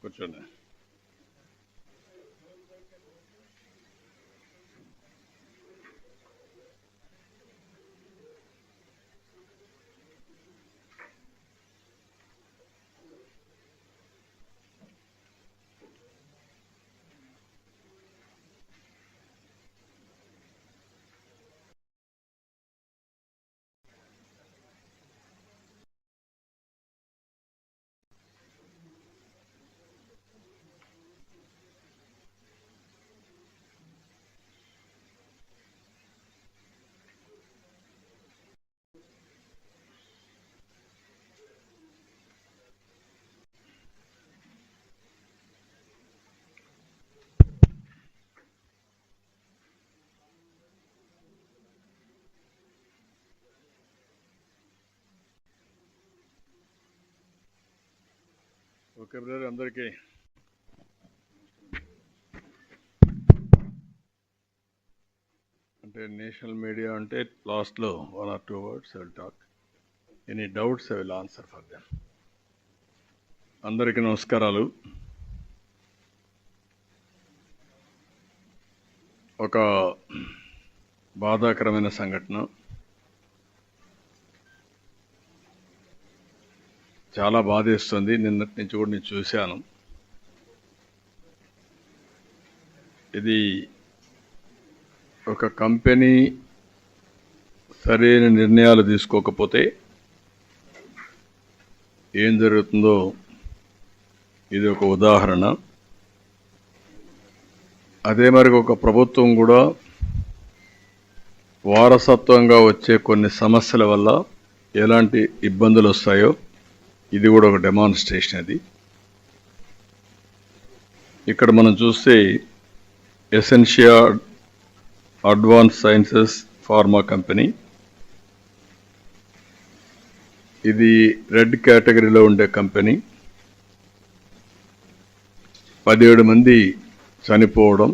కూర్చోండి. Okay brother, అందరికీ అంటే నేషనల్ మీడియా అంటే లాస్ట్లో 1 or 2 words I will talk. Any doubts I will answer for them. అందరికీ నమస్కారాలు. ఒక బాధాకరమైన సంఘటన, చాలా బాధేస్తుంది. నిన్నటి నుంచి కూడా నేను చూశాను. ఇది ఒక కంపెనీ సరైన నిర్ణయాలు తీసుకోకపోతే ఏం జరుగుతుందో ఇది ఒక ఉదాహరణ. అదే మరి ఒక ప్రభుత్వం కూడా వారసత్వంగా వచ్చే కొన్ని సమస్యల వల్ల ఎలాంటి ఇబ్బందులు వస్తాయో ఇది కూడా ఒక డెమాన్స్ట్రేషన్. అది ఇక్కడ మనం చూస్తే Essentia advance sciences pharma company, ఇది రెడ్ కేటగిరీలో ఉండే కంపెనీ. 17 మంది చనిపోవడం,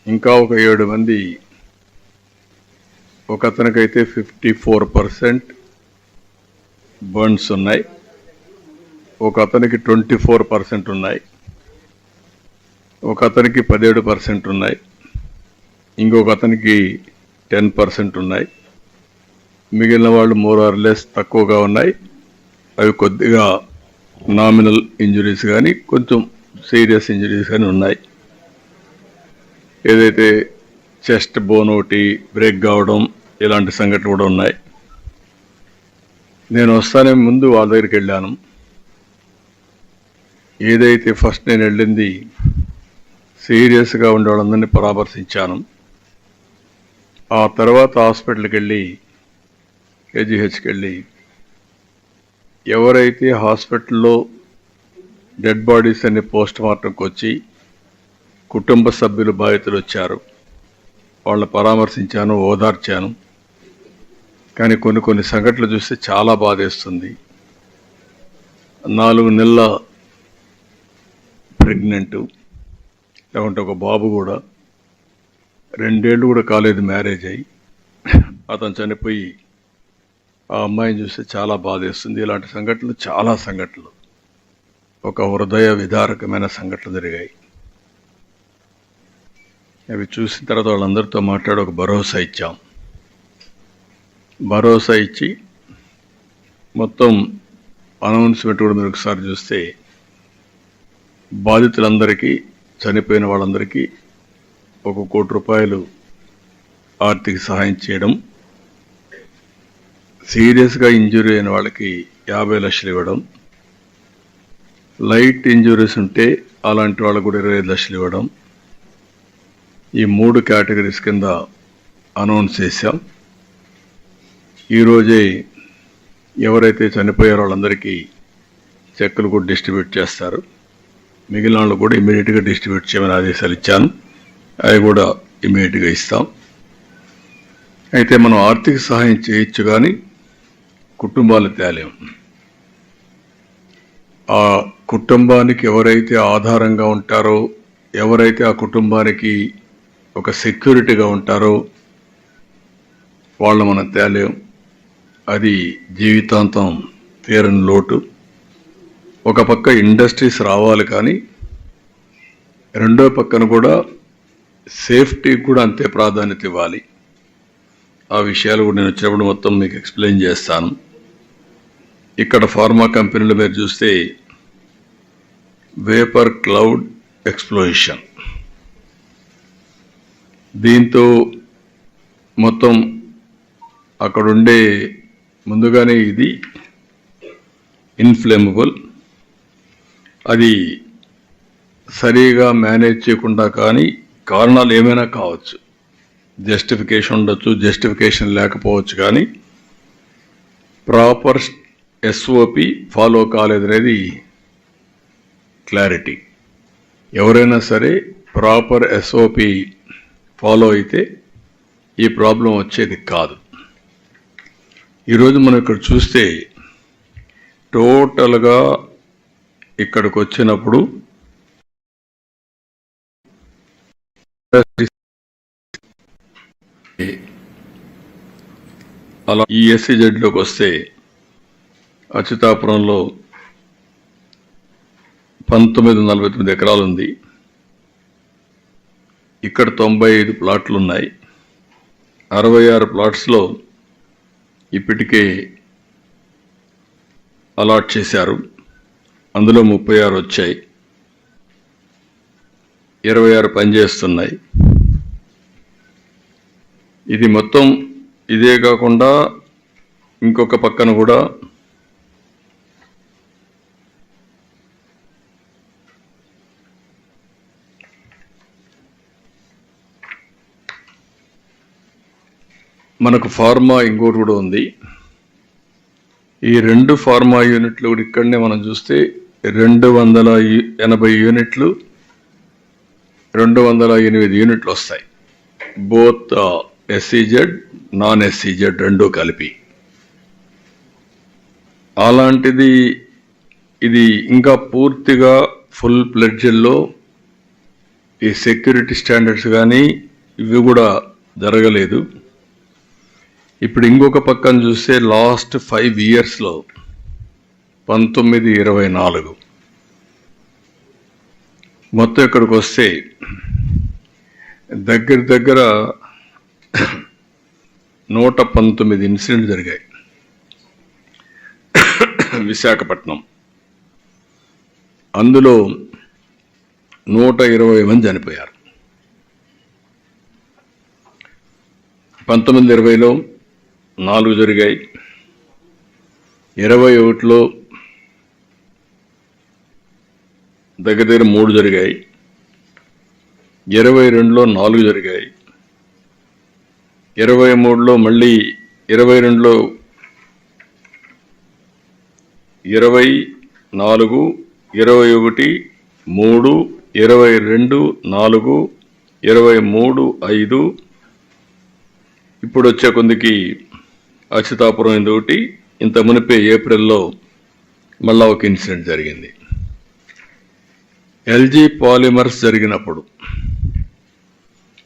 ఇంకా ఒక 7 మంది, ఒక అతనికైతే 54% బర్న్స్ ఉన్నాయి, ఒక అతనికి 24% ఉన్నాయి, ఒక అతనికి 17% ఉన్నాయి, ఇంకొక అతనికి 10% ఉన్నాయి. మిగిలిన వాళ్ళు మోర్ ఆర్ లెస్ తక్కువగా ఉన్నాయి. అవి కొద్దిగా నామినల్ ఇంజురీస్ కానీ కొంచెం సీరియస్ ఇంజురీస్ కానీ ఉన్నాయి. ఏదైతే చెస్ట్ బోన్ ఒకటి బ్రేక్ కావడం ఇలాంటి సంఘటనలు కూడా ఉన్నాయి. నేను వస్తానే ముందు వాళ్ళ దగ్గరికి వెళ్ళాను. ఏదైతే ఫస్ట్ నేను వెళ్ళింది సీరియస్గా ఉండే వాళ్ళందరినీ పరామర్శించాను. ఆ తర్వాత హాస్పిటల్కి వెళ్ళి కేజీహెచ్కి వెళ్ళి ఎవరైతే హాస్పిటల్లో డెడ్ బాడీస్ అన్ని పోస్ట్ మార్టంకి వచ్చి కుటుంబ సభ్యులు బాధితులు వచ్చారు, వాళ్ళని పరామర్శించాను, ఓదార్చాను. కానీ కొన్ని సంఘటనలు చూస్తే చాలా బాధేస్తుంది. 4 నెలల ప్రెగ్నెంటు, లేకుంటే ఒక బాబు కూడా 2 ఏళ్ళు కూడా కాలేదు మ్యారేజ్ అయ్యి, అతను చనిపోయి ఆ అమ్మాయిని చూస్తే చాలా బాధేస్తుంది. ఇలాంటి సంఘటనలు చాలా సంఘటనలు, ఒక హృదయ విదారకమైన సంఘటనలు జరిగాయి. అవి చూసిన తర్వాత వాళ్ళందరితో మాట్లాడి ఒక భరోసా ఇచ్చాం. భరోసా ఇచ్చి మొత్తం అనౌన్స్మెంట్ కూడా మీరు ఒకసారి చూస్తే బాధితులందరికీ, చనిపోయిన వాళ్ళందరికీ 1 కోటి రూపాయలు ఆర్థిక సహాయం చేయడం, సీరియస్గా ఇంజురీ అయిన వాళ్ళకి 50 లక్షలు ఇవ్వడం, లైట్ ఇంజురీస్ ఉంటే అలాంటి వాళ్ళకు కూడా 25 లక్షలు ఇవ్వడం, ఈ 3 కేటగిరీస్ కింద అనౌన్స్ చేశాం. ఈరోజే ఎవరైతే చనిపోయారో వాళ్ళందరికీ చెక్కులు కూడా డిస్ట్రిబ్యూట్ చేస్తారు. మిగిలిన వాళ్ళు కూడా ఇమీడియట్గా డిస్ట్రిబ్యూట్ చేయమని ఆదేశాలు ఇచ్చాను. అవి కూడా ఇమీడియట్గా ఇస్తాం. అయితే మనం ఆర్థిక సహాయం చేయొచ్చు కానీ కుటుంబాలు తేలేం. ఆ కుటుంబానికి ఎవరైతే ఆధారంగా ఉంటారో, ఎవరైతే ఆ కుటుంబానికి ఒక సెక్యూరిటీగా ఉంటారో వాళ్ళు మనం తేలేం. అది జీవితాంతం తీరని లోటు. ఒక పక్క ఇండస్ట్రీస్ రావాలి, కానీ రెండో పక్కన కూడా సేఫ్టీకి కూడా అంతే ప్రాధాన్యత ఇవ్వాలి. ఆ విషయాలు కూడా నేను వచ్చినప్పుడు మొత్తం మీకు ఎక్స్ప్లెయిన్ చేస్తాను. ఇక్కడ ఫార్మా కంపెనీలు మీరు చూస్తే వేపర్ క్లౌడ్ ఎక్స్ప్లోషన్, దీంతో మొత్తం అక్కడుండే ముందుగానే ఇది ఇన్ఫ్లేమబుల్, అది సరిగా మేనేజ్ చేయకుండా కానీ కారణాలు ఏమైనా కావచ్చు, జస్టిఫికేషన్ ఉండొచ్చు, జస్టిఫికేషన్ లేకపోవచ్చు, కానీ ప్రాపర్ ఎస్ఓపి ఫాలో కాలేదనేది క్లారిటీ. ఎవరైనా సరే ప్రాపర్ ఎస్ఓపి ఫాలో అయితే ఈ ప్రాబ్లం వచ్చేది కాదు. ఈరోజు మనం ఇక్కడ చూస్తే టోటల్గా ఇక్కడికి వచ్చినప్పుడు అలా ఈ ఎస్సీజెడ్లోకి వస్తే అచ్యుతాపురంలో 1949 ఎకరాలు ఉంది. ఇక్కడ 95 ప్లాట్లు ఉన్నాయి. 66 ప్లాట్స్లో ఇప్పటికే అలాట్ చేశారు. అందులో 36 వచ్చాయి, 26 పనిచేస్తున్నాయి. ఇది మొత్తం ఇదే కాకుండా ఇంకొక పక్కన కూడా మనకు ఫార్మా ఇంకోటి కూడా ఉంది. ఈ 2 ఫార్మా యూనిట్లు కూడా ఇక్కడనే మనం చూస్తే 280 యూనిట్లు, 208 యూనిట్లు వస్తాయి. బోత్ ఎస్సీజెడ్, నాన్ ఎస్సీజెడ్ రెండూ కలిపి. అలాంటిది ఇది ఇంకా పూర్తిగా ఫుల్ ప్లెడ్జ్లో ఈ సెక్యూరిటీ స్టాండర్డ్స్ కానీ ఇవి కూడా జరగలేదు. ఇప్పుడు ఇంకొక పక్కన చూస్తే లాస్ట్ 5 ఇయర్స్లో 1924 మొత్తం ఇక్కడికి వస్తే దగ్గర 119 ఇన్సిడెంట్ జరిగాయి. విశాఖపట్నం అందులో 120 మంది చనిపోయారు. 1920లో 4 జరిగాయి, 21లో దగ్గర 3 జరిగాయి, 22లో 4 జరిగాయి, 23లో మళ్ళీ 22లో 24, 21, 3, 22, 4, 23, 5. ఇప్పుడు వచ్చే కొందికి అచ్యుతాపురం ఒకటి, ఇంత మునిపే ఏప్రిల్లో మళ్ళా ఒక ఇన్సిడెంట్ జరిగింది. ఎల్జీ పాలిమర్స్ జరిగినప్పుడు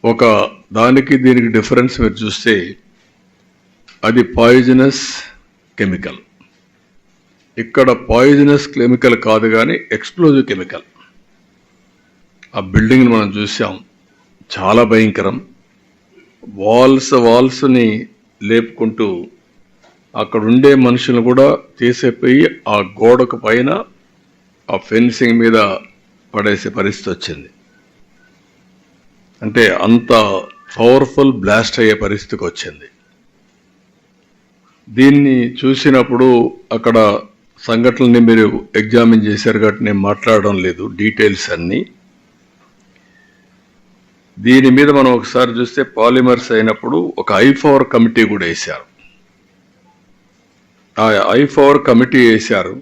ఒక దానికి దీనికి డిఫరెన్స్ మీరు చూస్తే అది పాయిజనస్ కెమికల్. ఇక్కడ పాయిజనస్ కెమికల్ కాదు కానీ ఎక్స్ప్లోజివ్ కెమికల్. ఆ బిల్డింగ్ని మనం చూసాం, చాలా భయంకరం. వాల్స్ని లేపుకుంటూ అక్కడ ఉండే మనుషులను కూడా తీసేపోయి ఆ గోడకు పైన ఆ ఫెన్సింగ్ మీద పడేసే పరిస్థితి వచ్చింది. అంటే అంత పవర్ఫుల్ బ్లాస్ట్ అయ్యే పరిస్థితికి వచ్చింది. దీన్ని చూసినప్పుడు అక్కడ సంఘటనల్ని మీరు ఎగ్జామిన్ చేశారు కాబట్టి నేను మాట్లాడడం లేదు డీటెయిల్స్ అన్నీ. దీని మీద మనం ఒకసారి చూస్తే పాలిమర్స్ అయినప్పుడు ఒక I4 కమిటీ కూడా వేశారు. ఆ I4 కమిటీ వేశారు,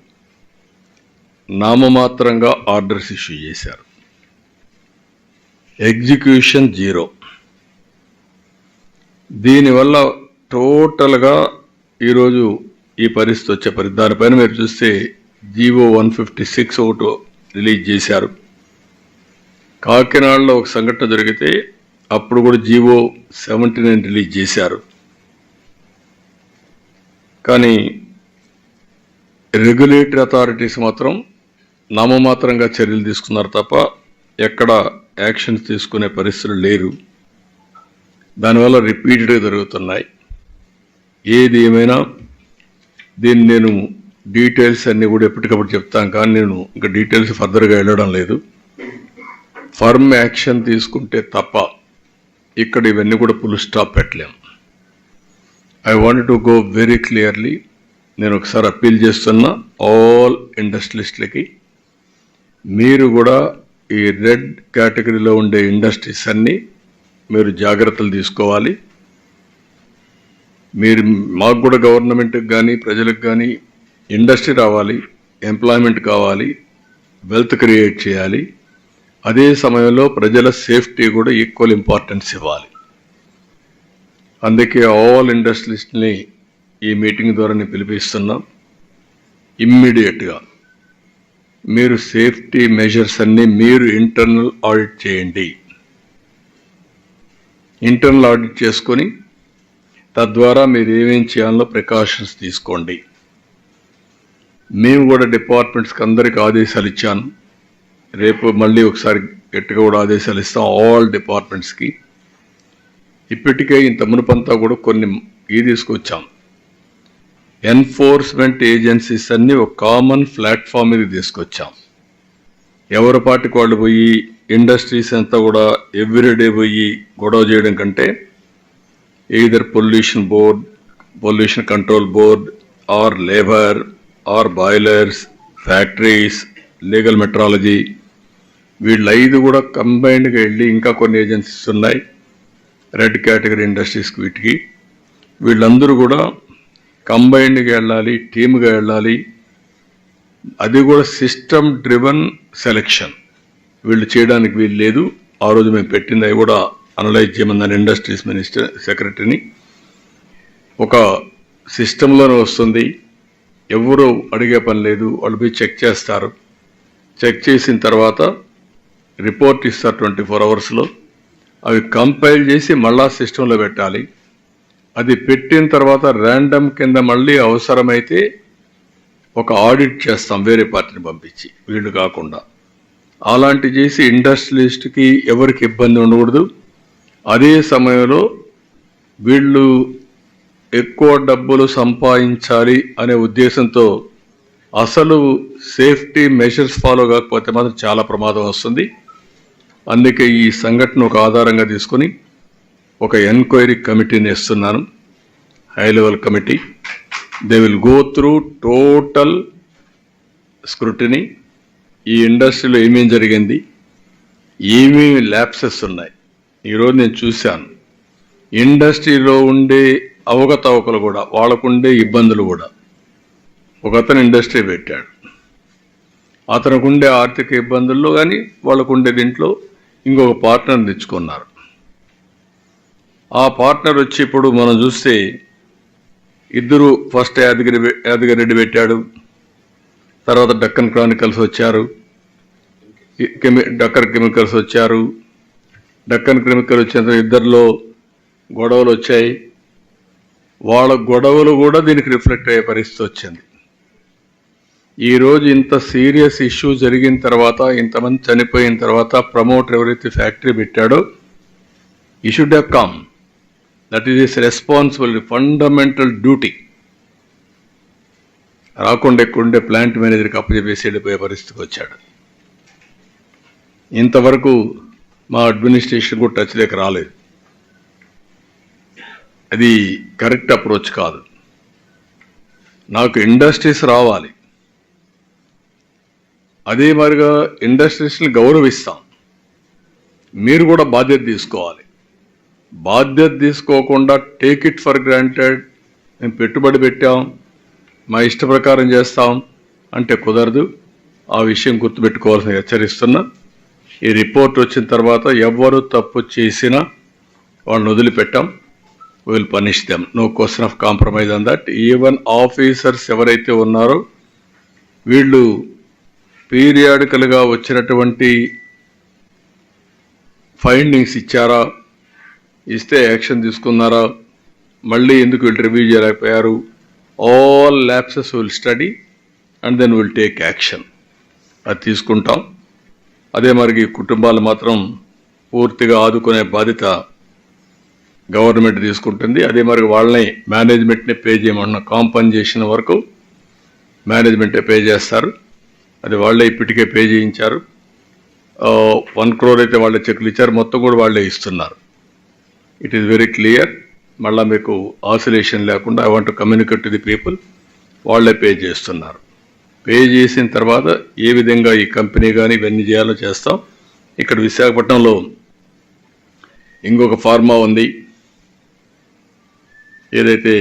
నామమాత్రంగా ఆర్డర్స్ ఇష్యూ చేశారు, ఎగ్జిక్యూషన్ 0. దీనివల్ల టోటల్గా ఈరోజు ఈ పరిస్థితి వచ్చే దానిపైన మీరు చూస్తే జీవో 156 ఒకటి రిలీజ్ చేశారు. కాకినాడలో ఒక సంఘటన జరిగితే అప్పుడు కూడా జీవో 79 రిలీజ్ చేశారు. కానీ రెగ్యులేటరీ అథారిటీస్ మాత్రం నామమాత్రంగా చర్యలు తీసుకున్నారు తప్ప ఎక్కడ యాక్షన్స్ తీసుకునే పరిస్థితులు లేరు. దానివల్ల రిపీటెడ్గా జరుగుతున్నాయి. ఏది ఏమైనా దీన్ని నేను డీటెయిల్స్ అన్నీ కూడా ఎప్పటికప్పుడు చెప్తాను, కానీ నేను ఇంకా డీటెయిల్స్ ఫర్దర్గా వెళ్ళడం లేదు. ఫర్మ్ యాక్షన్ తీసుకుంటే తప్ప ఇక్కడ ఇవన్నీ కూడా ఫుల్ స్టాప్ పెట్టలేం. I want to go very clearly. నేను ఒకసారి అప్పీల్ చేస్తున్నా ఆల్ ఇండస్ట్రియలిస్టులకి, మీరు కూడా ఈ రెడ్ కేటగిరీలో ఉండే ఇండస్ట్రీస్ అన్నీ మీరు జాగ్రత్తలు తీసుకోవాలి. మీరు మాకు కూడా గవర్నమెంట్కి కానీ ప్రజలకు కానీ ఇండస్ట్రీ రావాలి, ఎంప్లాయ్మెంట్ కావాలి, వెల్త్ క్రియేట్ చేయాలి. అదే సమయంలో ప్రజల సేఫ్టీ కూడా ఈక్వల్ ఇంపార్టెన్స్ ఇవ్వాలి. అందుకే ఆల్ ఇండస్ట్రియలిస్ట్ని ఈ మీటింగ్ ద్వారా నేను పిలిపిస్తున్నాం. ఇమ్మీడియట్గా మీరు సేఫ్టీ మెజర్స్ అన్నీ మీరు ఇంటర్నల్ ఆడిట్ చేయండి. ఇంటర్నల్ ఆడిట్ చేసుకొని తద్వారా మీరు ఏమేం చేయాలో ప్రికాషన్స్ తీసుకోండి. మేము కూడా డిపార్ట్మెంట్స్కి అందరికీ ఆదేశాలు ఇచ్చాను. రేపు మళ్ళీ ఒకసారి గట్టిగా కూడా ఆదేశాలు ఇస్తాం ఆల్ డిపార్ట్మెంట్స్కి. ఇప్పటికే ఇంత మునుపంతా కూడా కొన్ని తీసుకొచ్చాం. ఎన్ఫోర్స్మెంట్ ఏజెన్సీస్ అన్ని ఒక కామన్ ప్లాట్ఫామ్ మీద తీసుకొచ్చాం. ఎవరి పాటికి వాళ్ళు పోయి ఇండస్ట్రీస్ అంతా కూడా ఎవ్రీడే పోయి గొడవ చేయడం కంటే either pollution board, pollution control board, or labor, or boilers, factories, legal metrology, వీళ్ళు 5 కూడా కంబైన్డ్గా వెళ్ళి ఇంకా కొన్ని ఏజెన్సీస్ ఉన్నాయి రెడ్ కేటగిరీ ఇండస్ట్రీస్కి. వీటికి వీళ్ళందరూ కూడా కంబైన్డ్గా వెళ్ళాలి, టీమ్గా వెళ్ళాలి. అది కూడా సిస్టమ్ డ్రివన్ సెలెక్షన్ వీళ్ళు చేయడానికి వీలు లేదు. ఆ రోజు మేము పెట్టింది అవి కూడా అనలైజ్ చేయమన్నాను ఇండస్ట్రీస్ మినిస్టర్ సెక్రటరీని. ఒక సిస్టంలోనే వస్తుంది, ఎవరు అడిగే పని లేదు. వాళ్ళు పోయి చెక్ చేస్తారు. చెక్ చేసిన తర్వాత రిపోర్ట్ ఇస్తారు 24 అవర్స్లో. అవి కంపైల్ చేసి మళ్ళా సిస్టంలో పెట్టాలి. అది పెట్టిన తర్వాత ర్యాండమ్ కింద మళ్ళీ అవసరమైతే ఒక ఆడిట్ చేస్తాం వేరే పార్టీని పంపించి, వీళ్ళు కాకుండా. అలాంటి చేసి ఇండస్ట్రియలిస్ట్కి ఎవరికి ఇబ్బంది ఉండకూడదు. అదే సమయంలో వీళ్ళు ఎక్కువ డబ్బులు సంపాదించాలి అనే ఉద్దేశంతో అసలు సేఫ్టీ మెషర్స్ ఫాలో కాకపోతే మాత్రం చాలా ప్రమాదం వస్తుంది. అందుకే ఈ సంఘటన ఒక ఆధారంగా తీసుకొని ఒక ఎంక్వైరీ కమిటీని ఇస్తున్నాను, high level committee. They will go through total scrutiny. ఈ ఇండస్ట్రీలో ఏమేం జరిగింది, ఏమేమి ల్యాప్సెస్ ఉన్నాయి. ఈరోజు నేను చూశాను ఇండస్ట్రీలో ఉండే అవకతవకలు కూడా, వాళ్ళకుండే ఇబ్బందులు కూడా. ఒకతను ఇండస్ట్రీ పెట్టాడు, అతనికి ఉండే ఆర్థిక ఇబ్బందుల్లో కానీ వాళ్ళకుండే దీంట్లో ఇంకొక పార్ట్నర్ తెచ్చుకున్నారు. ఆ పార్ట్నర్ వచ్చి ఇప్పుడు మనం చూస్తే ఇద్దరు ఫస్ట్ యాదగిరెడ్డి పెట్టాడు, తర్వాత డక్కన్ క్రానికల్స్ వచ్చారు, డక్కన్ కెమికల్స్ వచ్చారు. డక్కన్ కెమికల్ వచ్చిన ఇద్దరిలో గొడవలు వచ్చాయి. వాళ్ళ గొడవలు కూడా దీనికి రిఫ్లెక్ట్ అయ్యే పరిస్థితి వచ్చింది. ఈరోజు ఇంత సీరియస్ ఇష్యూ జరిగిన తర్వాత, ఇంతమంది చనిపోయిన తర్వాత ప్రమోటర్ ఎవరైతే ఫ్యాక్టరీ పెట్టాడో ఈ should have come. That is his responsibility, fundamental duty. రాకుండా ఎక్కుండే ప్లాంట్ మేనేజర్కి అప్పచెప్పేసి వెళ్ళిపోయే పరిస్థితికి వచ్చాడు. ఇంతవరకు మా అడ్మినిస్ట్రేషన్ కూడా టచ్ దగ్గర రాలేదు. అది కరెక్ట్ అప్రోచ్ కాదు. నాకు ఇండస్ట్రీస్ రావాలి, అదే మరిగా ఇండస్ట్రీస్ని గౌరవిస్తాం. మీరు కూడా బాధ్యత తీసుకోవాలి. బాధ్యత తీసుకోకుండా టేక్ ఇట్ ఫర్ గ్రాంటెడ్, మేము పెట్టుబడి పెట్టాం, మా ఇష్ట ప్రకారం చేస్తాం అంటే కుదరదు. ఆ విషయం గుర్తుపెట్టుకోవాల్సిన హెచ్చరిస్తున్నా. ఈ రిపోర్ట్ వచ్చిన తర్వాత ఎవరు తప్పు చేసినా వాళ్ళని వదిలిపెట్టాం. Will punish them, no question of compromise on that. Even officers ఎవరైతే ఉన్నారో వీళ్ళు పీరియాడికల్గా వచ్చినటువంటి ఫైండింగ్స్ ఇచ్చారా, ఇస్తే యాక్షన్ తీసుకున్నారా, మళ్ళీ ఎందుకు వీళ్ళు రివ్యూ చేయలేకపోయారు, all lapses will study and then will take action. అది తీసుకుంటాం. అదే మరి కుటుంబాలు మాత్రం పూర్తిగా ఆదుకునే బాధ్యత గవర్నమెంట్ తీసుకుంటుంది. అదే మరి వాళ్ళని మేనేజ్మెంట్ని పే చేయమన్న కాంపన్సేషన్ వరకు మేనేజ్మెంటే పే చేస్తారు. అది వాళ్ళే ఇప్పటికే పే చేయించారు. 1 crore అయితే వాళ్ళే చెక్లు ఇచ్చారు, మొత్తం కూడా వాళ్ళే ఇస్తున్నారు. It is very clear. మళ్ళీ మీకు ఆసిలేషన్ లేకుండా I want to communicate to the people, వాళ్ళే పే చేస్తున్నారు. పే చేసిన తర్వాత ఏ విధంగా ఈ కంపెనీ కానీ ఇవన్నీ చేయాలో చేస్తాం. ఇక్కడ విశాఖపట్నంలో ఇంకొక ఫార్మా ఉంది, ఏదైతే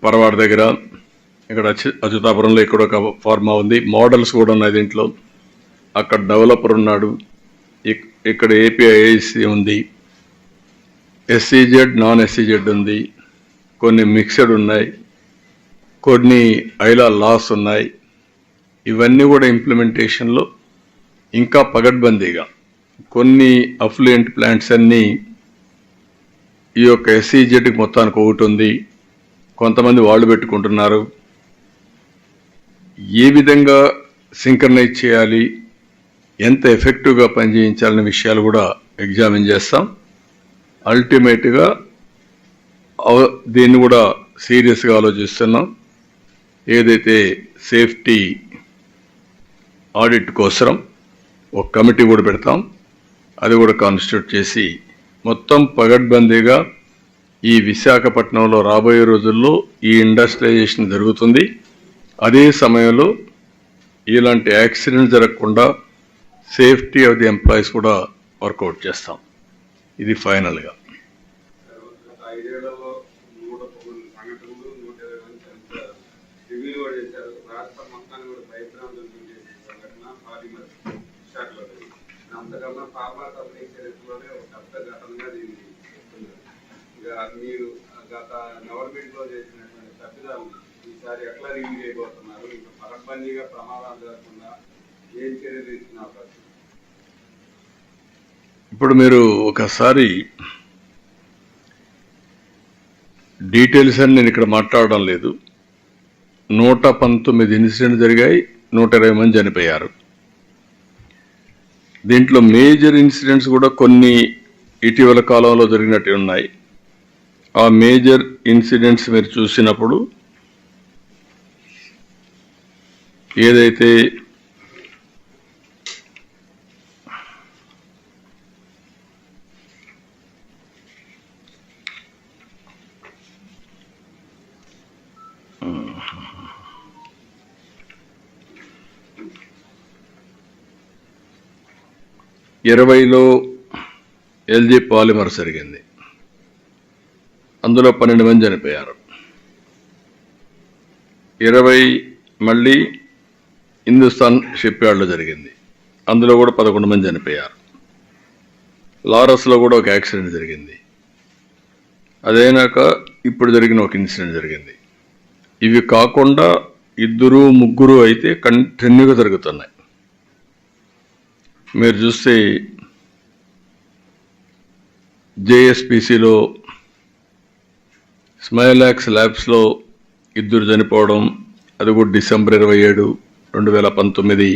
పరవాడ దగ్గర, ఇక్కడ అచ్యుతాపురంలో ఇక్కడ ఒక ఫార్మా ఉంది. మోడల్స్ కూడా ఉన్నాయి దీంట్లో. అక్కడ డెవలపర్ ఉన్నాడు. ఇక్కడ ఏపీఐఐసి ఉంది, ఎస్సీజెడ్ నాన్ ఎస్సీజెడ్ ఉంది, కొన్ని మిక్స్డ్ ఉన్నాయి, కొన్ని ఐలా లాస్ ఉన్నాయి. ఇవన్నీ కూడా ఇంప్లిమెంటేషన్లో ఇంకా పగడ్బందీగా కొన్ని అఫ్లూయెంట్ ప్లాంట్స్ అన్నీ ఈ యొక్క ఎస్సీజెడ్కి మొత్తానికి ఒకటి ఉంది, కొంతమంది వాళ్ళు పెట్టుకుంటున్నారు. ఏ విధంగా సింక్రనైజ్ చేయాలి, ఎంత ఎఫెక్టివ్గా పనిచేయించాలనే విషయాలు కూడా ఎగ్జామిన్ చేస్తాం. అల్టిమేట్గా దీన్ని కూడా సీరియస్గా ఆలోచిస్తున్నాం. ఏదైతే సేఫ్టీ ఆడిట్ కోసం ఒక కమిటీ కూడా పెడతాం, అది కూడా కాన్స్టిట్యూట్ చేసి మొత్తం పగడ్బందీగా ఈ విశాఖపట్నంలో రాబోయే రోజుల్లో ఈ ఇండస్ట్రియలైజేషన్ జరుగుతుంది. అదే సమయంలో ఇలాంటి యాక్సిడెంట్ జరగకుండా సేఫ్టీ ఆఫ్ ది ఎంప్లాయీస్ కూడా వర్కౌట్ చేస్తాం. ఇది ఫైనల్గా. మీరు గత గవర్నమెంట్ లో చేసినటువంటి తప్పిదాలు ఈసారి ఎట్లా రివ్యూ చేయబోతున్నారు? ఇంకా పరబందీగా ప్రమాదాలు జరగకుండా ఏం చర్యలు తీసుకునే అవకాశం? ఇప్పుడు మీరు ఒకసారి డీటెయిల్స్ అని నేను ఇక్కడ మాట్లాడడం లేదు. 119 ఇన్సిడెంట్ జరిగాయి, 120 మంది చనిపోయారు. దీంట్లో మేజర్ ఇన్సిడెంట్స్ కూడా కొన్ని ఇటీవల కాలంలో జరిగినట్టు ఉన్నాయి. ఆ మేజర్ ఇన్సిడెంట్స్ మీరు చూసినప్పుడు ఏదైతే ఇరవైలో ఎల్జీ పాలిమర్ జరిగింది, అందులో 12 మంది చనిపోయారు. 20 మళ్ళీ హిందుస్థాన్ షిప్ యార్డ్లో జరిగింది, అందులో కూడా 11 మంది చనిపోయారు. లారస్లో కూడా ఒక యాక్సిడెంట్ జరిగింది. అదైనాక ఇప్పుడు జరిగిన ఒక ఇన్సిడెంట్ జరిగింది. ఇవి కాకుండా 2, 3 అయితే కంటిన్యూగా జరుగుతున్నాయి. మీరు చూస్తే జేఎస్పీసీలో స్మైలాక్స్ ల్యాబ్స్లో 2 చనిపోవడం, అది కూడా డిసెంబర్ 27, 2019.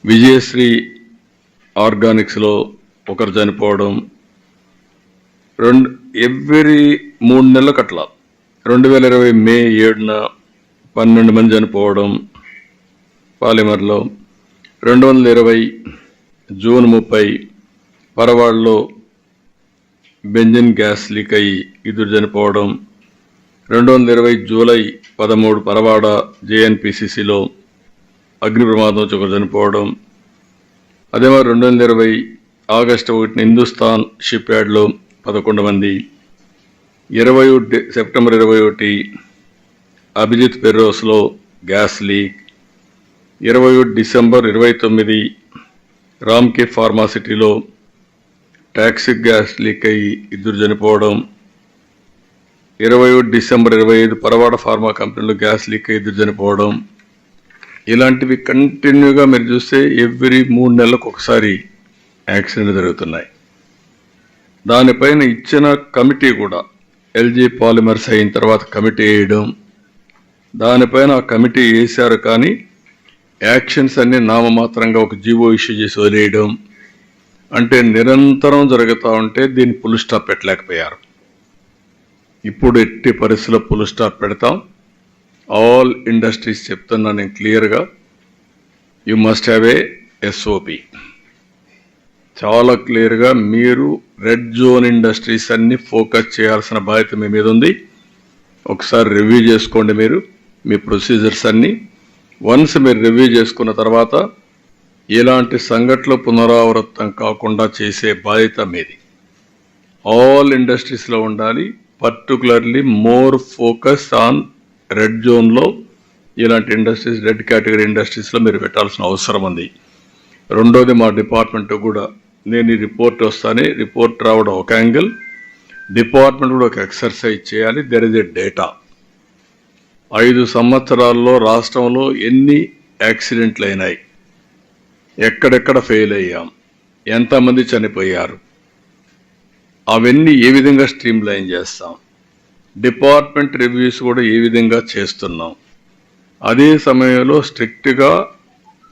విజయశ్రీ ఆర్గానిక్స్లో 1 చనిపోవడం, ఎవ్రీ 3 నెలలకు అట్లా 2020 మే 7న 12 మంది చనిపోవడం పాలిమర్లో. 2020 జూన్ 30 పరవాడలో బెంజిన్ గ్యాస్ లీక్ అయ్యి 2 చనిపోవడం. 2020 జూలై 13 పరవాడ జేఎన్పిసిసిలో అగ్ని ప్రమాదం 1 చనిపోవడం. అదే మరి 2020 ఆగస్టు 1 హిందుస్థాన్ షిప్ యార్డ్లో 11 మంది. 21 సెప్టెంబర్ 21 అభిజిత్ ఫెర్రోస్లో గ్యాస్ లీక్. 21 డిసెంబర్ 29 రామ్కే ఫార్మాసిటీలో టాక్సిక్ గ్యాస్ లీక్ అయ్యి 2 చనిపోవడం. 21 డిసెంబర్ 25 పరవాడ ఫార్మా కంపెనీలో గ్యాస్ లీక్ అయ్యి 2 చనిపోవడం. ఇలాంటివి కంటిన్యూగా మీరు చూస్తే ఎవ్రీ 3 నెలలకు ఒకసారి యాక్సిడెంట్ జరుగుతున్నాయి. దానిపైన ఇచ్చిన కమిటీ కూడా ఎల్జీ పాలిమర్స్ అయిన తర్వాత కమిటీ వేయడం, దానిపైన ఆ కమిటీ వేశారు. కానీ యాక్షన్స్ అన్ని నామమాత్రంగా ఒక జీవో ఇష్యూ చేసి వదిలేయడం అంటే నిరంతరం జరుగుతూ ఉంటే దీన్ని ఫుల్ స్టాప్ పెట్టలేకపోయారు. ఇప్పుడు ఎట్టి పరిస్థితుల్లో ఫుల్ స్టాప్ పెడతాం. ఆల్ ఇండస్ట్రీస్ చెప్తున్నా నేను క్లియర్గా, you must have a SOP. చాలా క్లియర్గా మీరు రెడ్ జోన్ ఇండస్ట్రీస్ అన్ని ఫోకస్ చేయాల్సిన బాధ్యత మీ మీద ఉంది. ఒకసారి రివ్యూ చేసుకోండి మీరు మీ ప్రొసీజర్స్ అన్ని. వన్స్ మీరు రివ్యూ చేసుకున్న తర్వాత ఇలాంటి సంఘటనలు పునరావృతం కాకుండా చేసే బాధ్యత మీది. ఆల్ ఇండస్ట్రీస్లో ఉండాలి. Particularly more focus on red జోన్లో ఇలాంటి ఇండస్ట్రీస్, రెడ్ కేటగిరీ ఇండస్ట్రీస్లో మీరు పెట్టాల్సిన అవసరం ఉంది. రెండోది మా డిపార్ట్మెంట్ కూడా నేను ఈ రిపోర్ట్ వస్తానే, రిపోర్ట్ రావడం ఒక యాంగిల్, డిపార్ట్మెంట్ కూడా ఒక ఎక్సర్సైజ్ చేయాలి. There is a data. 5 సంవత్సరాల్లో రాష్ట్రంలో ఎన్ని యాక్సిడెంట్లు అయినాయి, ఎక్కడెక్కడ ఫెయిల్ అయ్యాం, ఎంతమంది చనిపోయారు, అవన్నీ ఏ విధంగా స్ట్రీమ్ లైన్ చేస్తాం, డిపార్ట్మెంట్ రివ్యూస్ కూడా ఏ విధంగా చేస్తున్నాం. అదే సమయంలో స్ట్రిక్ట్గా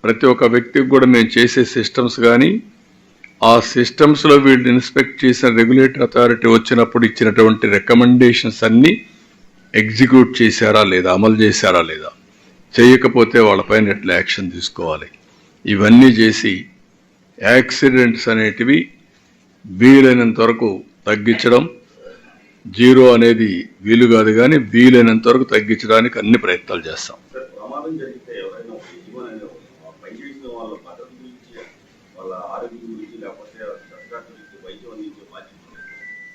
ప్రతి ఒక్క వ్యక్తికి కూడా మేము చేసే సిస్టమ్స్ కానీ ఆ సిస్టమ్స్లో వీళ్ళు ఇన్స్పెక్ట్ చేసిన రెగ్యులేటరీ అథారిటీ వచ్చినప్పుడు ఇచ్చినటువంటి రికమెండేషన్స్ అన్నీ ఎగ్జిక్యూట్ చేశారా లేదా, అమలు చేశారా లేదా, చేయకపోతే వాళ్ళపైన ఎట్లా యాక్షన్ తీసుకోవాలి, ఇవన్నీ చేసి యాక్సిడెంట్స్ అనేటివి వీలైనంత వరకు తగ్గించడం. జీరో అనేది వీలు కాదు కానీ వీలైనంత వరకు తగ్గించడానికి అన్ని ప్రయత్నాలు చేస్తాం. ప్రమాదం జరిగితే ఎవరైనా పనిచేసిన వాళ్ళ భద్రత గురించి, వాళ్ళ ఆరోగ్యం గురించి, లేకపోతే గురించి వైద్యం అందించే బాధ్యత.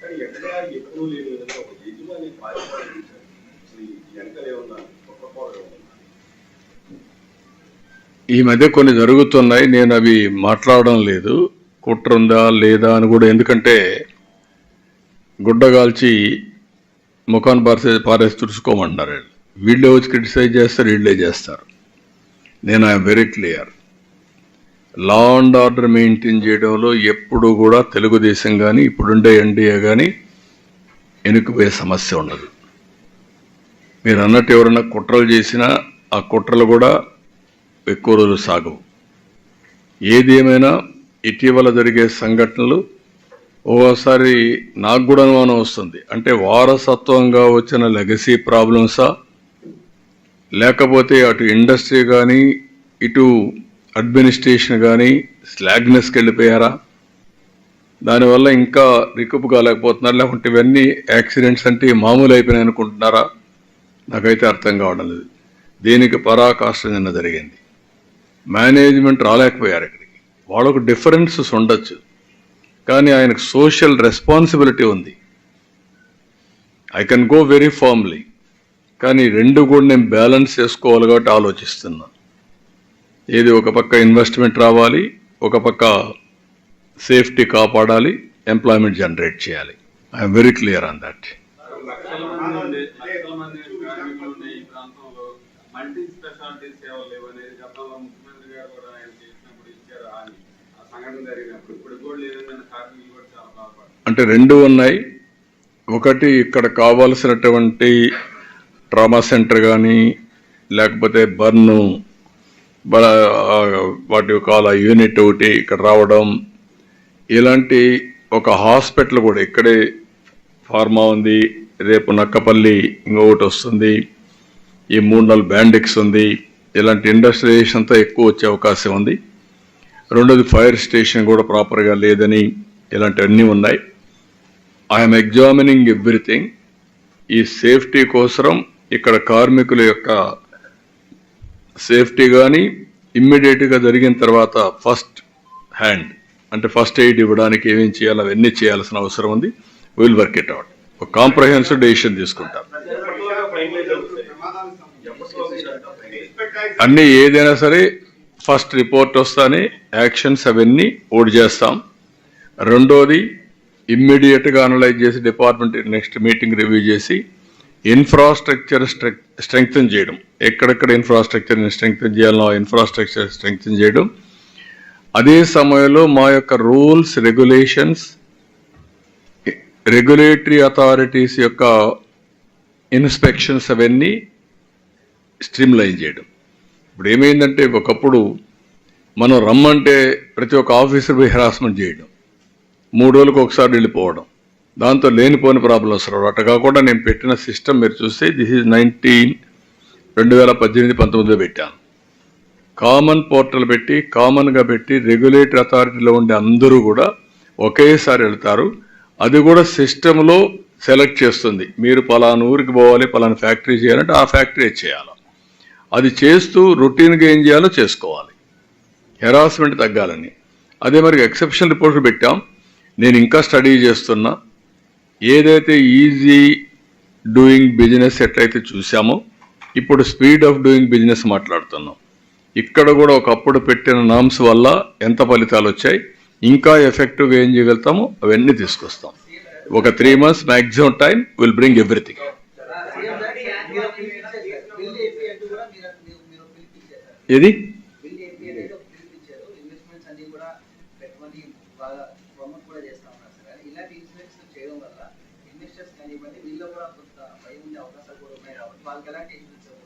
కానీ ఎక్కడ ఎప్పుడూ లేని విధంగా ఒక యజమాని బాధ్యత వెనకలు ఏమన్నా గొప్ప ఈ మధ్య కొన్ని జరుగుతున్నాయి. నేను అవి మాట్లాడడం లేదు, కుట్ర ఉందా లేదా అని కూడా. ఎందుకంటే గుడ్డగాల్చి ముఖాన్ని పారేసి తుడుచుకోమంటున్నారు. వీళ్ళే వచ్చి క్రిటిసైజ్ చేస్తారు, వీళ్ళే చేస్తారు. నేను I'm very clear. Law and order maintain చేయడంలో ఎప్పుడు కూడా తెలుగుదేశం కానీ ఇప్పుడుండే ఎన్డీఏ కానీ వెనుకపోయే సమస్య ఉండదు. మీరు అన్నట్టు ఎవరైనా కుట్రలు చేసినా ఆ కుట్రలు కూడా ఎక్కువ రోజులు సాగవు. ఏది ఏమైనా ఇటీవల జరిగే సంఘటనలు ఓసారి నాకు కూడా అనుమానం వస్తుంది. అంటే వారసత్వంగా వచ్చిన లెగసీ ప్రాబ్లమ్సా, లేకపోతే అటు ఇండస్ట్రీ కానీ ఇటు అడ్మినిస్ట్రేషన్ కానీ స్లాగ్నెస్కి వెళ్ళిపోయారా, దానివల్ల ఇంకా రికప్ కాలేకపోతున్నారు, లేకుంటే ఇవన్నీ యాక్సిడెంట్స్ అంటే మామూలు అయిపోయినాయి అనుకుంటున్నారా, నాకైతే అర్థం కావడం లేదు. దీనికి పరాకాష్ట నిన్న జరిగింది. మేనేజ్మెంట్ రాలేకపోయారు ఇక్కడికి. వాళ్ళకు డిఫరెన్సెస్ ఉండొచ్చు కానీ ఆయనకు సోషల్ రెస్పాన్సిబిలిటీ ఉంది. I can go very firmly, కానీ రెండు కూడా నేను బ్యాలెన్స్ చేసుకోవాలి కాబట్టి ఆలోచిస్తున్నా. ఏది ఒక పక్క ఇన్వెస్ట్మెంట్ రావాలి, ఒక పక్క సేఫ్టీ కాపాడాలి, ఎంప్లాయ్మెంట్ జనరేట్ చేయాలి. I'm very clear on that. లక్షల మంది కార్మికులు ఉన్న ఈ ప్రాంతంలో మల్టీ స్పెషాలిటీ సేవలు లేవనేది గతంలో ముఖ్యమంత్రి గారు కూడా ఆయన చేసినప్పుడు ఇచ్చారు అని ఆ సంఘటన జరిగినప్పుడు. ఇప్పుడు కూడా లేదని కార్మికులు కూడా చాలా బాధపడతారు. అంటే రెండు ఉన్నాయి. ఒకటి ఇక్కడ కావాల్సినటువంటి ట్రామా సెంటర్ కానీ లేకపోతే బర్న్ వాటి కాల యూనిట్ ఒకటి ఇక్కడ రావడం, ఇలాంటి ఒక హాస్పిటల్ కూడా ఇక్కడే ఫార్మా ఉంది, రేపు నక్కపల్లి ఇంకొకటి వస్తుంది, ఈ 3-4 బ్యాండిక్స్ ఉంది. ఇలాంటి ఇండస్ట్రియలైజేషన్ అంతా ఎక్కువ వచ్చే అవకాశం ఉంది. రెండోది ఫైర్ స్టేషన్ కూడా ప్రాపర్గా లేదని, ఇలాంటివన్నీ ఉన్నాయి. I'm examining everything. ఈ సేఫ్టీ కోసం ఇక్కడ కార్మికుల యొక్క సేఫ్టీ కానీ ఇమ్మీడియట్గా జరిగిన తర్వాత ఫస్ట్ హ్యాండ్ అంటే ఫస్ట్ ఎయిడ్ ఇవ్వడానికి ఏమేం చేయాలో అవన్నీ చేయాల్సిన అవసరం ఉంది. Will work it out. ఒక కాంప్రహెన్సివ్ డెసిషన్ తీసుకుంటాం. అన్నీ ఏదైనా సరే ఫస్ట్ రిపోర్ట్ వస్తానే యాక్షన్స్ అవన్నీ ఓడి చేస్తాం. రెండోది ఇమ్మీడియట్గా అనలైజ్ చేసి డిపార్ట్మెంట్ నెక్స్ట్ మీటింగ్ రివ్యూ చేసి ఇన్ఫ్రాస్ట్రక్చర్ స్ట్రెంగ్తన్ చేయడం, ఎక్కడెక్కడ ఇన్ఫ్రాస్ట్రక్చర్ని స్ట్రెంగ్తన్ చేయాలో ఇన్ఫ్రాస్ట్రక్చర్ స్ట్రెంగ్తన్ చేయడం. అదే సమయంలో మా యొక్క రూల్స్ రెగ్యులేషన్స్, రెగ్యులేటరీ అథారిటీస్ యొక్క ఇన్స్పెక్షన్స్ అవన్నీ స్ట్రీమ్ లైన్ చేయడం. ఇప్పుడు ఏమైందంటే ఒకప్పుడు మనం రమ్మంటే ప్రతి ఒక్క ఆఫీసర్ పోయి హెరాస్మెంట్ చేయడం, 3 రోజులకు ఒకసారి వెళ్ళిపోవడం, దాంతో లేనిపోని ప్రాబ్లమ్స్ రావడం. అట్లా కాకుండా నేను పెట్టిన సిస్టమ్ మీరు చూస్తే దిస్ ఈజ్ 2018-19 పెట్టాను. కామన్ పోర్టల్ పెట్టి కామన్గా పెట్టి రెగ్యులేటరీ అథారిటీలో ఉండే అందరూ కూడా ఒకేసారి వెళ్తారు. అది కూడా సిస్టంలో సెలెక్ట్ చేస్తుంది, మీరు పలానా ఊరికి పోవాలి, పలానా ఫ్యాక్టరీ చేయాలంటే ఆ ఫ్యాక్టరీ చేయాలి. అది చేస్తూ రొటీన్గా ఏం చేయాలో చేసుకోవాలి, హెరాస్మెంట్ తగ్గాలని. అదే మరి ఎక్సెప్షన్ రిపోర్ట్లు పెట్టాం. నేను ఇంకా స్టడీ చేస్తున్నా. ఏదైతే ఈజీ డూయింగ్ బిజినెస్ ఎట్లయితే చూసామో ఇప్పుడు స్పీడ్ ఆఫ్ డూయింగ్ బిజినెస్ మాట్లాడుతున్నాం. ఇక్కడ కూడా ఒకప్పుడు పెట్టిన నామ్స్ వల్ల ఎంత ఫలితాలు వచ్చాయి, ఇంకా ఎఫెక్టివ్గా ఏం చేయగలుగుతామో అవన్నీ తీసుకొస్తాం. ఒక 3 months maximum time will bring everything. ఏది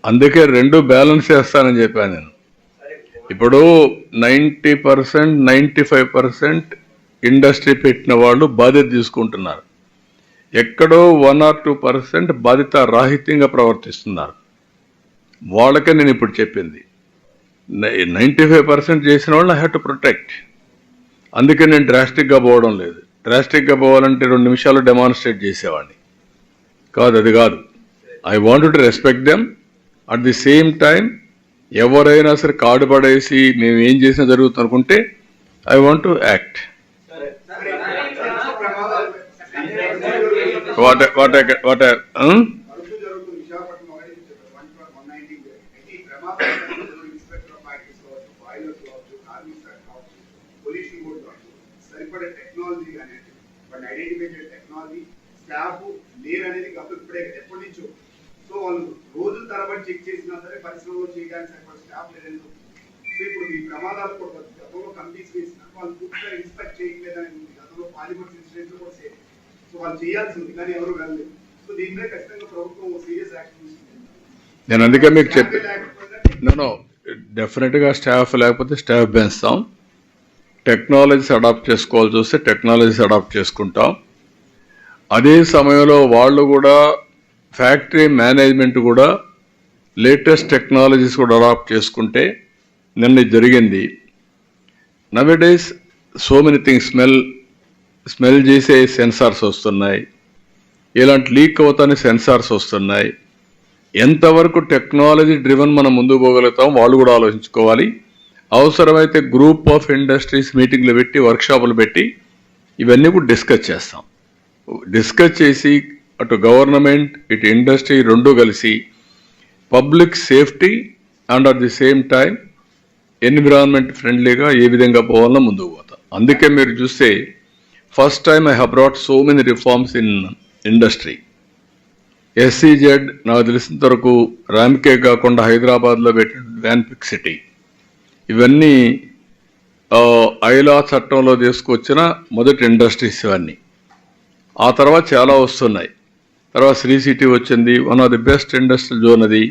అందుకే 2 బ్యాలెన్స్ చేస్తానని చెప్పాను నేను. ఇప్పుడు 90%, 95% ఇండస్ట్రీ పెట్టిన వాళ్ళు బాధ్యత తీసుకుంటున్నారు. ఎక్కడో 1 or 2% బాధ్యత రాహిత్యంగా ప్రవర్తిస్తున్నారు. వాళ్ళకే నేను ఇప్పుడు చెప్పింది. 95% చేసిన వాళ్ళు ఐ హ్యావ్ టు ప్రొటెక్ట్. అందుకే నేను డ్రాస్టిక్గా పోవడం లేదు. డ్రాస్టిక్గా పోవాలంటే 2 నిమిషాలు డెమాన్స్ట్రేట్ చేసేవాడిని కాదు, అది కాదు. I want to respect them. At the same time ఎవరైనా సరే కార్డు పడేసి మేము ఏం చేసినా జరుగుతుంది అనుకుంటే ఐ వాంట్ టు యాక్ట్. రోజుల తరబడి చెక్ చేసినా సరే పరిశ్రమలో చేయడానికి సరిపడే స్టాఫ్ లేదు. సో ఇప్పుడు ఈ ప్రమాదాలు కూడా గతంలో కంపెనీస్ వేసిన వాళ్ళు పూర్తిగా ఇన్స్పెక్ట్ చేయట్లేదని ఉంది. గతంలో పాలిమర్స్ ఇన్సిడెంట్ కూడా సేమ్. సో వాళ్ళు చేయాల్సి ఉంది కానీ ఎవరు వెళ్ళలేదు. సో దీనిపై ఖచ్చితంగా ప్రభుత్వం సీరియస్ యాక్షన్ తీసుకుంటుంది. నేను అందుకే మీకు చెప్పి డెఫినెట్గా స్టాఫ్ లేకపోతే స్టాఫ్ పెంచుతాం. టెక్నాలజీస్ అడాప్ట్ చేసుకోవాల్సి వస్తే టెక్నాలజీస్ అడాప్ట్ చేసుకుంటాం. అదే సమయంలో వాళ్ళు కూడా ఫ్యాక్టరీ మేనేజ్మెంట్ కూడా లేటెస్ట్ టెక్నాలజీస్ కూడా అడాప్ట్ చేసుకుంటే నిన్న జరిగింది. Nowadays so many things smell చేసే సెన్సార్స్ వస్తున్నాయి, ఇలాంటి లీక్ అవుతానే సెన్సార్స్ వస్తున్నాయి. ఎంతవరకు టెక్నాలజీ డ్రివన్ మనం ముందుకు పోగలుగుతాం వాళ్ళు కూడా ఆలోచించుకోవాలి. అవసరమైతే గ్రూప్ ఆఫ్ ఇండస్ట్రీస్ మీటింగ్లు పెట్టి వర్క్షాపులు పెట్టి ఇవన్నీ కూడా డిస్కస్ చేసి అటు గవర్నమెంట్ ఇటు ఇండస్ట్రీ 2 కలిసి public safety and at the same time environment ఫ్రెండ్లీగా ఏ విధంగా పోవాలో ముందుకు పోతాం. అందుకే మీరు చూస్తే first time I have brought so many reforms in industry. SEZ నాకు తెలిసినంత వరకు ర్యామ్కే కాకుండా హైదరాబాద్లో పెట్టిన వ్యాన్పిక్ సిటీ ఇవన్నీ ఐలా చట్టంలో తీసుకొచ్చిన మొదటి ఇండస్ట్రీస్ ఇవన్నీ. ఆ తర్వాత చాలా వస్తున్నాయి. తర్వాత శ్రీ సిటీ వచ్చింది, one of the best industrial zone అది.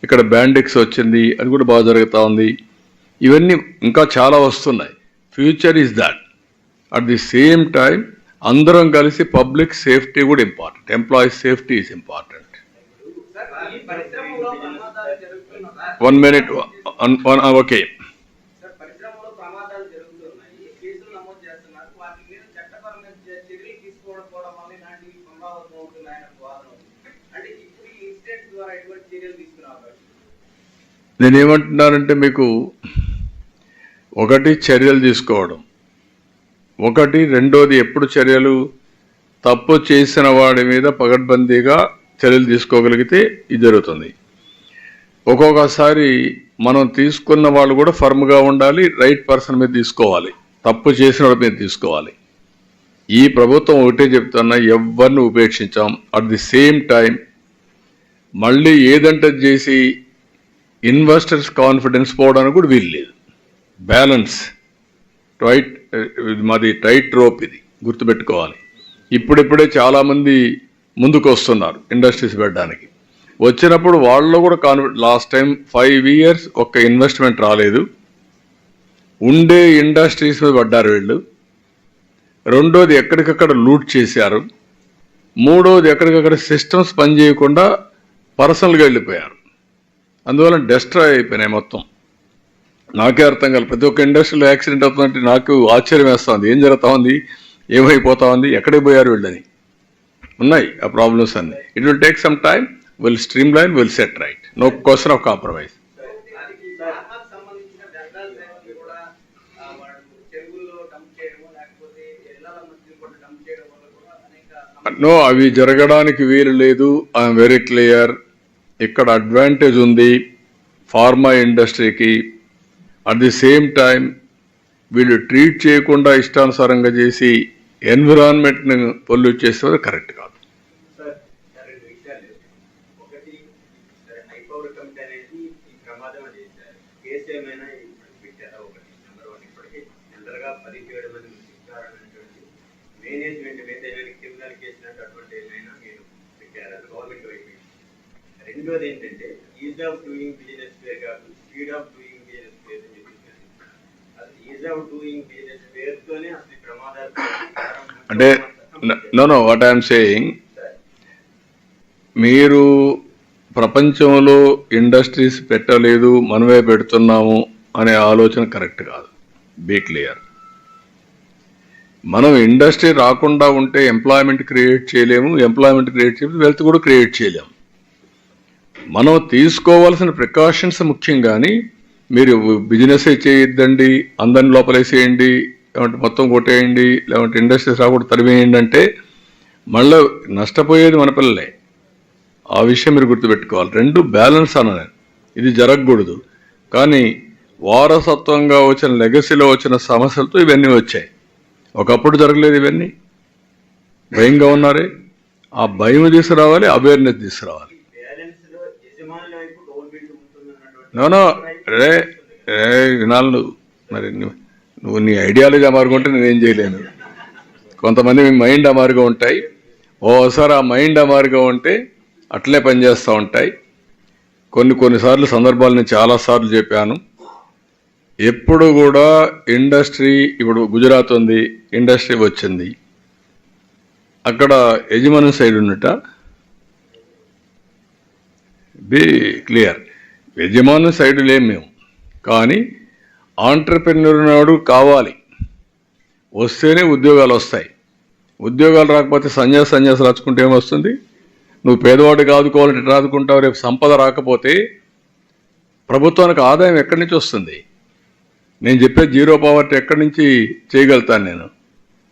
ఇక్కడ బ్యాండిక్స్ వచ్చింది, అది కూడా బాగా జరుగుతూ ఉంది. ఇవన్నీ ఇంకా చాలా వస్తున్నాయి. Future is that. At the same time అందరం కలిసి పబ్లిక్ సేఫ్టీ కూడా important, employees safety is important. 1 minute, okay. నేనేమంటున్నానంటే మీకు ఒకటి చర్యలు తీసుకోవడం, రెండోది ఎప్పుడు చర్యలు తప్పు చేసిన వాడి మీద పగడ్బందీగా చర్యలు తీసుకోగలిగితే ఇది జరుగుతుంది. ఒక్కొక్కసారి మనం తీసుకున్న వాళ్ళు కూడా ఫర్మ్గా ఉండాలి, రైట్ పర్సన్ మీద తీసుకోవాలి, తప్పు చేసిన వాడి మీద తీసుకోవాలి. ఈ ప్రభుత్వం ఒకటే చెప్తున్నా, ఎవరిని ఉపేక్షించాం. అట్ ది సేమ్ టైం మళ్ళీ ఏదంటే చేసి ఇన్వెస్టర్స్ కాన్ఫిడెన్స్ పోవడానికి కూడా వీలు లేదు. బ్యాలెన్స్ మాది టైట్ రోప్, ఇది గుర్తుపెట్టుకోవాలి. ఇప్పుడిప్పుడే చాలామంది ముందుకు వస్తున్నారు ఇండస్ట్రీస్ పెట్టడానికి. వచ్చినప్పుడు వాళ్ళలో కూడా లాస్ట్ టైం 5 years ఒక్క ఇన్వెస్ట్మెంట్ రాలేదు. ఉండే ఇండస్ట్రీస్ మీద పడ్డారు వీళ్ళు. రెండోది ఎక్కడికక్కడ లూట్ చేశారు. మూడోది ఎక్కడికక్కడ సిస్టమ్స్ పనిచేయకుండా పర్సనల్గా వెళ్ళిపోయారు. అందువల్ల డెస్ట్రాయ్ అయిపోయినాయి మొత్తం. నాకే అర్థం కాదు, ప్రతి ఒక్క ఇండస్ట్రీలో యాక్సిడెంట్ అవుతుందంటే నాకు ఆశ్చర్యం వేస్తుంది. ఏం జరుగుతా ఉంది, ఏమైపోతా ఉంది, ఎక్కడికి పోయారు వీళ్ళని. ఉన్నాయి ఆ ప్రాబ్లమ్స్ అన్ని. It will take some time, will streamline, will set right. No question of compromise. సంబంధించిన వ్యర్థాల సేవలు కూడా వాళ్ళు చెరువుల్లో డంప్ చేయడము లేకపోతే ఇళ్ల మధ్య కూడా డంప్ చేయడం వల్ల కూడా అనేక నో, అవి జరగడానికి వీలు లేదు. I'm very clear. ఇక్కడ అడ్వాంటేజ్ ఉంది ఫార్మా ఇండస్ట్రీకి. అట్ ది సేమ్ టైం వీళ్ళు ట్రీట్ చేయకుండా ఇష్టానుసారంగా చేసి ఎన్విరాన్మెంట్ని పొల్యూట్ చేస్తే కరెక్ట్ కాదు. సార్ రెండు విషయాలు. ఒకటి, హై పవర్ కమిటీ అనేది ఈ ప్రమాదం చేశారు. కేసు ఏమైనా పెట్టారా? ఒకటి నెంబర్ 1. ఇప్పటికీ జనరల్గా 17 మంది శిక్షారనేటువంటి మేనేజ్మెంట్ మీద ఏమైనా క్రిమినల్ కేసులు అటువంటి ఏమైనా మీరు పెట్టారా గవర్నమెంట్ వైపు? రెండోది ఏంటంటే, ఈజ్ ఆఫ్ డూయింగ్ బిజినెస్ పేరు కాదు, స్పీడ్ ఆఫ్ డూయింగ్ బిజినెస్ పేరు అని చెప్పేసి, అది ఈజ్ ఆఫ్ డూయింగ్ బిజినెస్ పేరుతోనే అసలు ప్రమాదాలు అంటే నో వాట్ ఐఎమ్ సేయింగ్, మీరు ప్రపంచంలో ఇండస్ట్రీస్ పెట్టలేదు, మనమే పెడుతున్నాము అనే ఆలోచన కరెక్ట్ కాదు. Be clear. మనం ఇండస్ట్రీ రాకుండా ఉంటే ఎంప్లాయ్మెంట్ క్రియేట్ చేయలేము, ఎంప్లాయ్మెంట్ క్రియేట్ చేయలేము, వెల్త్ కూడా క్రియేట్ చేయలేము. మనం తీసుకోవాల్సిన ప్రికాషన్స్ ముఖ్యం. కానీ మీరు బిజినెస్ చేయొద్దండి, అందరిని లోపలేసేయండి, లేదంటే మొత్తం కొట్టేయండి, లేదంటే ఇండస్ట్రీస్ రాకుండా తరివేయండి అంటే మళ్ళీ నష్టపోయేది మన పిల్లలే. ఆ విషయం మీరు గుర్తుపెట్టుకోవాలి. రెండు బ్యాలెన్స్ అన్నాను. ఇది జరగకూడదు. కానీ వారసత్వంగా వచ్చిన లెగసీలో వచ్చిన సమస్యలతో ఇవన్నీ వచ్చాయి. ఒకప్పుడు జరగలేదు ఇవన్నీ. భయంగా ఉన్నారే, ఆ భయం తీసుకురావాలి, అవేర్నెస్ తీసుకురావాలి. నో రే వినాలు. మరి నువ్వు నీ ఐడియాలజీ అమారుకుంటే నేనేం చేయలేను. కొంతమంది మీ మైండ్ అమారుగా ఉంటాయి. ఓసారి ఆ మైండ్ అమారుగా ఉంటే అట్లే పనిచేస్తూ ఉంటాయి. కొన్నిసార్లు సందర్భాలు నేను చాలాసార్లు చెప్పాను. ఎప్పుడు కూడా ఇండస్ట్రీ, ఇప్పుడు గుజరాత్ ఉంది, ఇండస్ట్రీ వచ్చింది, అక్కడ యజమాని సైడ్ ఉన్నట. Be clear. యజమాని సైడ్ లేము మేము. కానీ ఆంటర్ప్రెన్యూర్ నాడు కావాలి, వస్తేనే ఉద్యోగాలు వస్తాయి. ఉద్యోగాలు రాకపోతే సన్యాసాలు రాచుకుంటే ఏమొస్తుంది? నువ్వు పేదవాడికి ఆదుకోవాలంటే ఎట్లా ఆదుకుంటావు? రేపు సంపద రాకపోతే ప్రభుత్వానికి ఆదాయం ఎక్కడి నుంచి వస్తుంది? నేను చెప్పే జీరో పావర్టీ ఎక్కడి నుంచి చేయగలుగుతాను నేను?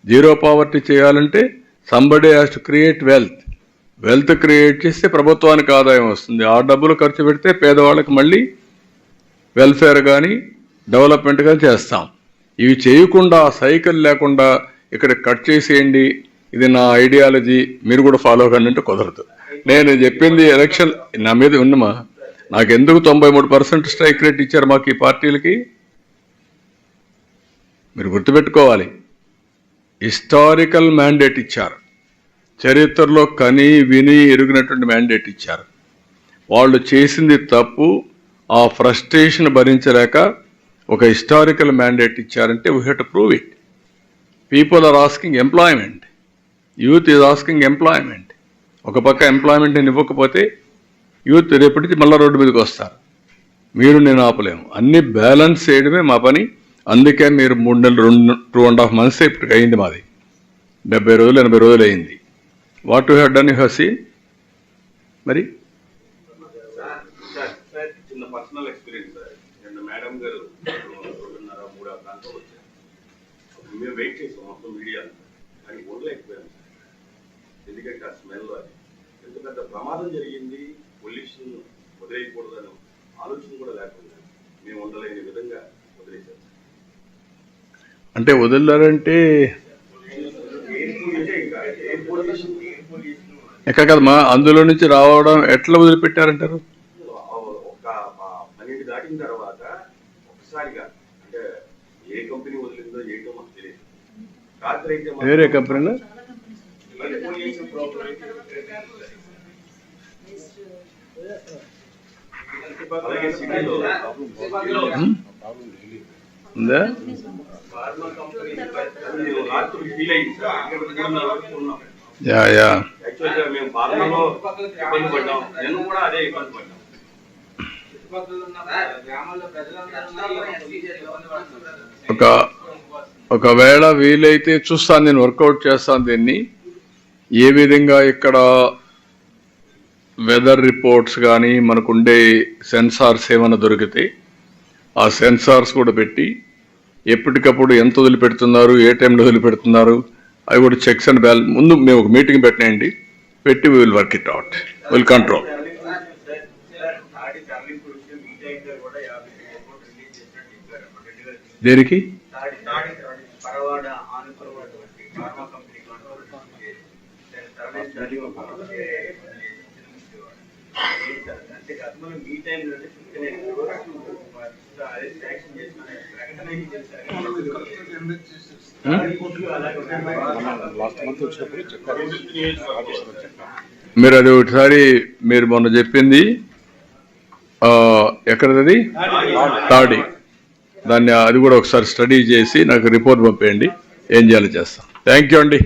జీరో పావర్టీ చేయాలంటే somebody has to create wealth create చేస్తే ప్రభుత్వానికి ఆదాయం వస్తుంది. ఆ డబ్బులు ఖర్చు పెడితే పేదవాళ్ళకి మళ్ళీ వెల్ఫేర్ కానీ డెవలప్మెంట్ కానీ చేస్తాం. ఇవి చేయకుండా, సైకిల్ లేకుండా ఇక్కడ కట్ చేసేయండి, ఇది నా ఐడియాలజీ, మీరు కూడా ఫాలో కండి అంటే కుదరదు. నేను చెప్పింది ఎలక్షన్ నా మీద ఉన్నమా, నాకెందుకు 93% స్ట్రైక్ రేట్ ఇచ్చారు మాకు ఈ పార్టీలకి? మీరు గుర్తుపెట్టుకోవాలి. హిస్టారికల్ మ్యాండేట్ ఇచ్చారు. చరిత్రలో కని విని ఎరిగినటువంటి మ్యాండేట్ ఇచ్చారు. వాళ్ళు చేసింది తప్పు, ఆ ఫ్రస్ట్రేషన్ భరించలేక ఒక హిస్టారికల్ మ్యాండేట్ ఇచ్చారంటే we have to prove it. People are asking employment, youth is asking employment. ఒక పక్క ఎంప్లాయ్మెంట్ని ఇవ్వకపోతే యూత్ రేపటి నుంచి మళ్ళీ రోడ్డు మీదకి వస్తారు. మీరు నేను ఆపలేము. అన్ని బ్యాలెన్స్ చేయడమే మా పని. అందుకే మీరు 3 నెలలు 2.5 months ఇప్పటికి అయింది మాది. 70 రోజులు 80 రోజులు అయింది. What you have done, you have seen. మరి చిన్న పర్సనల్ ఎక్స్పీరియన్స్ సార్. నిన్న మేడం గారు 2:30-3 ప్రాంతం వచ్చారు. మేము వెయిట్ చేసాం మొత్తం మీడియా, కానీ ఉండలేకపోయాం సార్. ఎందుకంటే ఆ స్మెల్, అది ఎంత పెద్ద ప్రమాదం జరిగింది, పొల్యూషన్ వదిలేయకూడదని ఆలోచన కూడా లేకుండా మేము ఉండలేని విధంగా వదిలేసాం. అంటే వదిలేరంటే ఎక్కడ కదమ్మా, అందులో నుంచి రావడం ఎట్లా వదిలిపెట్టారంటారు? ఒక 12 దాటిన తర్వాత ఒకసారిగా, అంటే ఏ కంపెనీ వదిలిందో ఏంటో మాకు తెలియదు. రాత్రి అయితే వేరే కంపెనీలో అలాగే సిటీలో ఉందా? ఫార్మా కంపెనీ నేను రాత్రి ఫీల్ అయింది సార్. ఇక్కడ 3:30 వరకు ఉన్నాం. యా యాక్చువల్గా మేము ఫార్మాలో ఇబ్బంది పడ్డాం. నేను కూడా అదే ఇబ్బంది పడ్డాం. ఒకవేళ వీలైతే చూస్తాను, నేను వర్కౌట్ చేస్తాను దీన్ని. ఏ విధంగా ఇక్కడ వెదర్ రిపోర్ట్స్ కానీ మనకుండే సెన్సార్స్ ఏమైనా దొరికితే ఆ సెన్సార్స్ కూడా పెట్టి ఎప్పటికప్పుడు ఎంత వదిలిపెడుతున్నారు, ఏ టైంలో వదిలిపెడుతున్నారు, అవి కూడా చెక్స్ అండ్ బ్యాలెన్స్. ముందు మేము ఒక మీటింగ్ పెట్టినాయండి, పెట్టి we will work it out, will control. దేనికి పరవాడ ఆనుకున్నటువంటి ఫార్మా కంపెనీ అంటే గతంలో మీ టైంలోనే శాంక్షన్ చేసిన ప్రకటన మీరు అది ఒకసారి మీరు మొన్న చెప్పింది ఎక్కడది తాడి, దాన్ని అది కూడా ఒకసారి స్టడీ చేసి నాకు రిపోర్ట్ పంపేయండి, ఏం చేయాలో చేస్తాం. థ్యాంక్ యూ అండి.